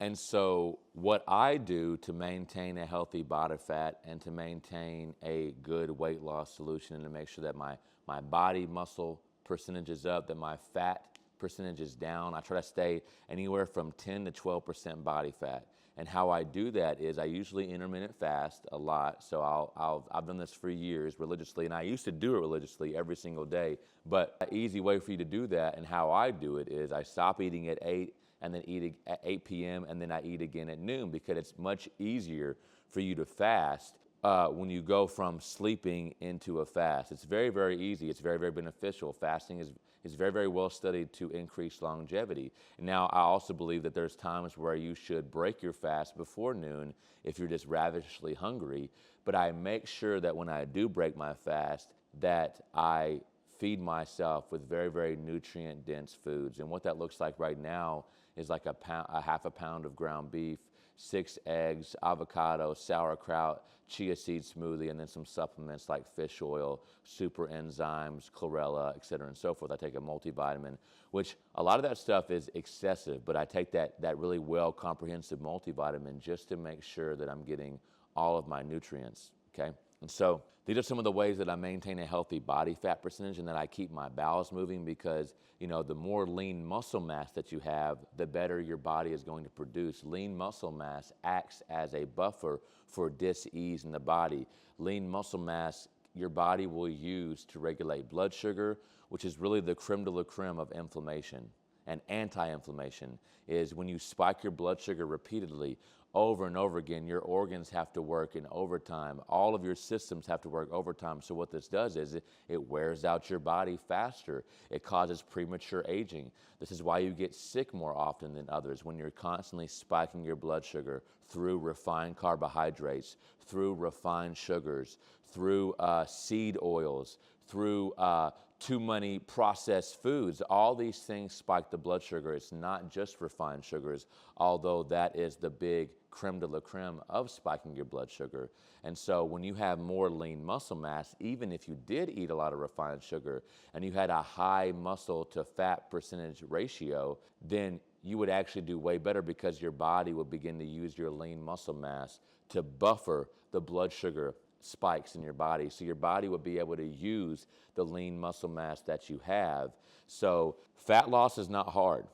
And so what I do to maintain a healthy body fat and to maintain a good weight loss solution and to make sure that my body muscle percentage is up, that my fat percentage is down, I try to stay anywhere from 10 to 12% body fat. And how I do that is I usually intermittent fast a lot. So I've done this for years religiously, and I used to do it religiously every single day. But an easy way for you to do that and how I do it is I stop eating at 8 and then eat at 8 p.m. and then I eat again at noon, because it's much easier for you to fast when you go from sleeping into a fast. It's very, very easy. It's very, very beneficial. Fasting is very, very well studied to increase longevity. Now, I also believe that there's times where you should break your fast before noon if you're just ravenously hungry. But I make sure that when I do break my fast, that I feed myself with very, very nutrient-dense foods. And what that looks like right now is like a half a pound of ground beef, 6 eggs, avocado, sauerkraut, chia seed smoothie, and then some supplements like fish oil, super enzymes, chlorella, et cetera, and so forth. I take a multivitamin, which a lot of that stuff is excessive, but I take that really well comprehensive multivitamin just to make sure that I'm getting all of my nutrients, okay? And so these are some of the ways that I maintain a healthy body fat percentage and that I keep my bowels moving, because, you know, the more lean muscle mass that you have, the better your body is going to produce. Lean muscle mass acts as a buffer for dis-ease in the body. Lean muscle mass your body will use to regulate blood sugar, which is really the creme de la creme of inflammation. And anti-inflammation is when you spike your blood sugar repeatedly, over and over again, your organs have to work in overtime. All of your systems have to work overtime. So what this does is it wears out your body faster. It causes premature aging. This is why you get sick more often than others, when you're constantly spiking your blood sugar through refined carbohydrates, through refined sugars, through seed oils, through too many processed foods. All these things spike the blood sugar. It's not just refined sugars, although that is the big creme de la creme of spiking your blood sugar. And so when you have more lean muscle mass, even if you did eat a lot of refined sugar and you had a high muscle to fat percentage ratio, then you would actually do way better, because your body would begin to use your lean muscle mass to buffer the blood sugar spikes in your body. So your body would be able to use the lean muscle mass that you have. So fat loss is not hard.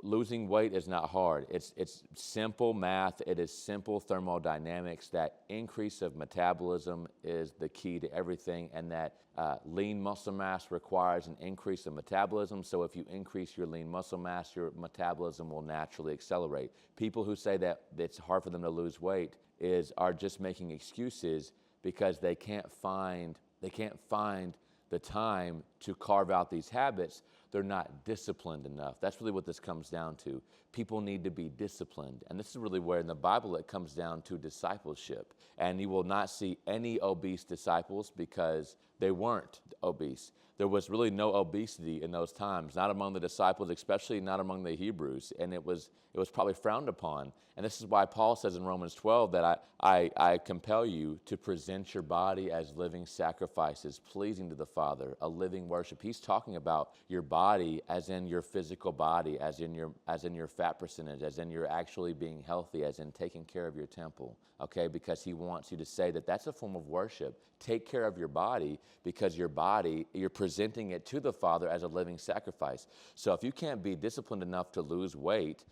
Losing weight is not hard. It's simple math. It is simple thermodynamics. That increase of metabolism is the key to everything, and that lean muscle mass requires an increase of metabolism. So if you increase your lean muscle mass, your metabolism will naturally accelerate. People who say that it's hard for them to lose weight are just making excuses, because they can't find the time to carve out these habits. They're not disciplined enough. That's really what this comes down to. People need to be disciplined. And this is really where in the Bible it comes down to discipleship. And you will not see any obese disciples, because they weren't obese. There was really no obesity in those times, not among the disciples, especially not among the Hebrews. And it was probably frowned upon. And this is why Paul says in Romans 12 that I compel you to present your body as living sacrifices, pleasing to the Father, a living worship. He's talking about your body as in your physical body, as in your fat percentage, as in your actually being healthy, as in taking care of your temple, okay? Because he wants you to say that that's a form of worship. Take care of your body, because your body, you're presenting it to the Father as a living sacrifice. So if you can't be disciplined enough to lose weight,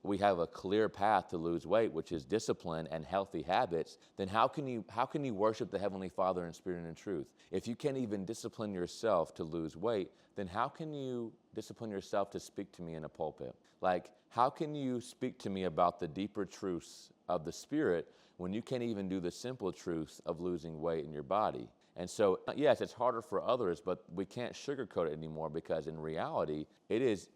we have a clear path to lose weight, which is discipline and healthy habits, then how can you worship the Heavenly Father in spirit and in truth? If you can't even discipline yourself to lose weight, then how can you discipline yourself to speak to me in a pulpit? Like, how can you speak to me about the deeper truths of the Spirit when you can't even do the simple truths of losing weight in your body? And so, yes, it's harder for others, but we can't sugarcoat it anymore, because in reality, it is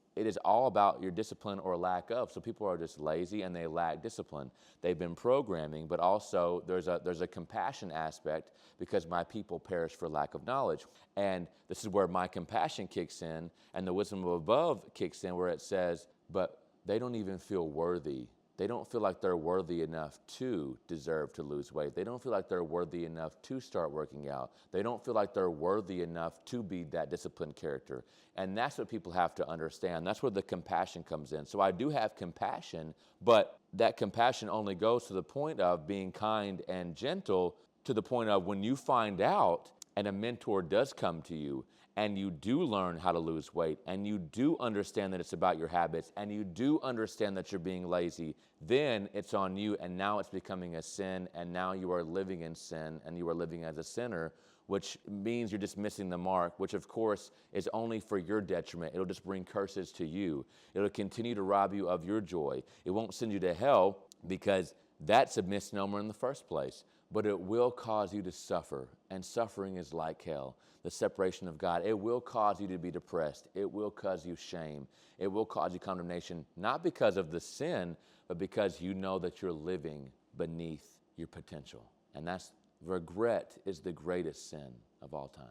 all about your discipline or lack of. So people are just lazy and they lack discipline. They've been programming, but also there's a compassion aspect, because my people perish for lack of knowledge. And this is where my compassion kicks in and the wisdom of above kicks in, where it says, but they don't even feel worthy they don't feel like they're worthy enough to deserve to lose weight. They don't feel like they're worthy enough to start working out. They don't feel like they're worthy enough to be that disciplined character. And that's what people have to understand. That's where the compassion comes in. So I do have compassion, but that compassion only goes to the point of being kind and gentle, to the point of when you find out and a mentor does come to you and you do learn how to lose weight and you do understand that it's about your habits and you do understand that you're being lazy, then it's on you, and now it's becoming a sin, and now you are living in sin and you are living as a sinner, which means you're just missing the mark, which of course is only for your detriment. It'll just bring curses to you. It'll continue to rob you of your joy. It won't send you to hell because that's a misnomer in the first place, but it will cause you to suffer, and suffering is like hell, the separation of God. It will cause you to be depressed. It will cause you shame. It will cause you condemnation, not because of the sin, but because you know that you're living beneath your potential. And regret is the greatest sin of all time.